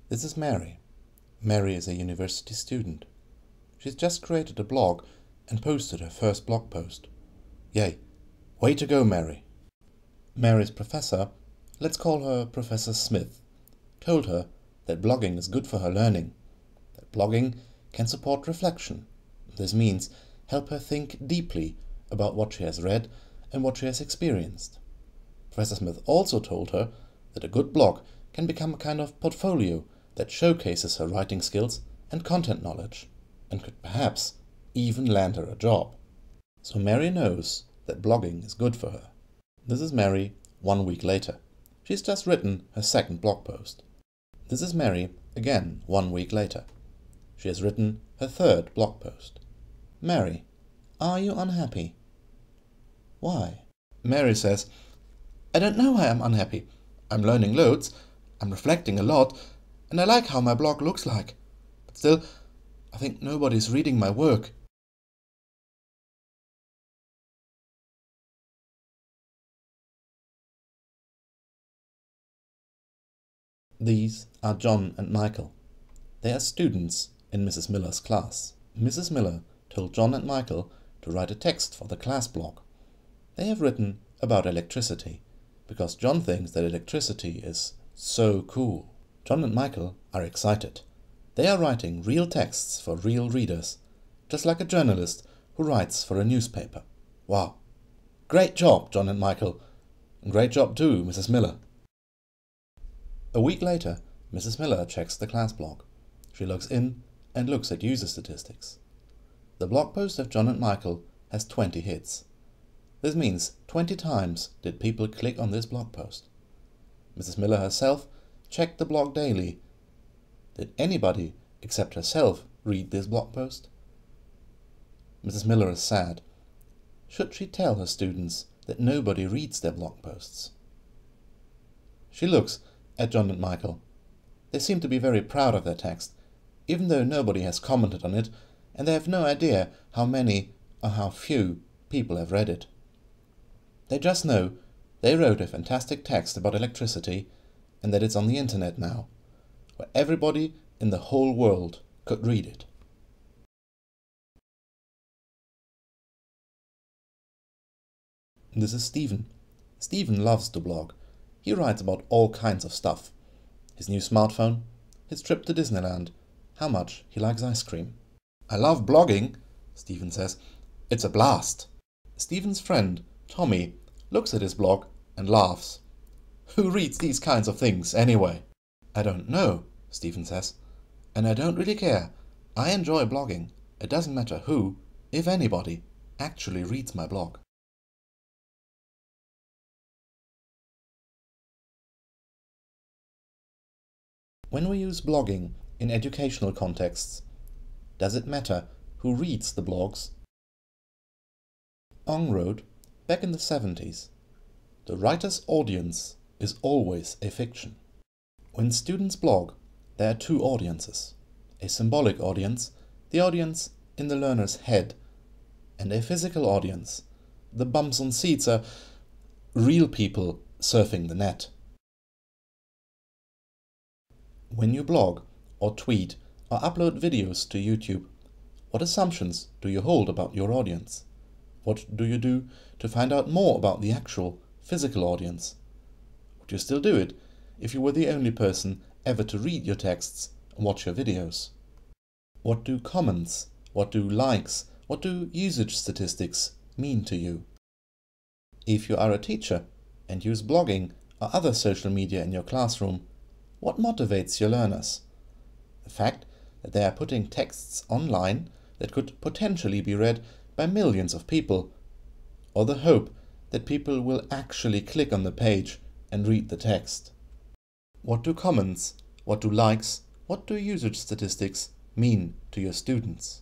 This is Mary. Mary is a university student. She's just created a blog and posted her first blog post. Yay! Way to go, Mary! Mary's professor, let's call her Professor Smith, told her that blogging is good for her learning, that blogging can support reflection. This means help her think deeply about what she has read and what she has experienced. Professor Smith also told her that a good blog can become a kind of portfolio that showcases her writing skills and content knowledge, and could perhaps even land her a job. So Mary knows that blogging is good for her. This is Mary 1 week later. She's just written her second blog post. This is Mary again 1 week later. She has written her third blog post. Mary, are you unhappy? Why? Mary says, I don't know why I'm unhappy. I'm learning loads, I'm reflecting a lot, and I like how my blog looks like. But still, I think nobody's reading my work. These are John and Michael. They are students in Mrs. Miller's class. Mrs. Miller told John and Michael to write a text for the class blog. They have written about electricity, because John thinks that electricity is so cool. John and Michael are excited. They are writing real texts for real readers, just like a journalist who writes for a newspaper. Wow! Great job, John and Michael. And great job too, Mrs. Miller. A week later, Mrs. Miller checks the class blog. She logs in and looks at user statistics. The blog post of John and Michael has 20 hits. This means 20 times did people click on this blog post. Mrs. Miller herself checked the blog daily. Did anybody except herself read this blog post? Mrs. Miller is sad. Should she tell her students that nobody reads their blog posts? She looks at John and Michael. They seem to be very proud of their text, even though nobody has commented on it, and they have no idea how many or how few people have read it. They just know they wrote a fantastic text about electricity and that it's on the internet now, where everybody in the whole world could read it. This is Stephen. Stephen loves to blog. He writes about all kinds of stuff. His new smartphone, his trip to Disneyland, how much he likes ice cream. I love blogging, Stephen says. It's a blast. Stephen's friend, Tommy, looks at his blog and laughs. Who reads these kinds of things anyway? I don't know, Stephen says. And I don't really care. I enjoy blogging. It doesn't matter who, if anybody, actually reads my blog. When we use blogging in educational contexts, does it matter who reads the blogs? Ong wrote, back in the 70s, the writer's audience is always a fiction. When students blog, there are two audiences. A symbolic audience, the audience in the learner's head, and a physical audience. The bums on seats are real people surfing the net. When you blog, or tweet, or upload videos to YouTube, what assumptions do you hold about your audience? What do you do to find out more about the actual, physical audience? Would you still do it if you were the only person ever to read your texts and watch your videos? What do comments, what do likes, what do usage statistics mean to you? If you are a teacher and use blogging or other social media in your classroom, what motivates your learners? The fact that they are putting texts online that could potentially be read by millions of people, or the hope that people will actually click on the page and read the text? What do comments, what do likes, what do usage statistics mean to your students?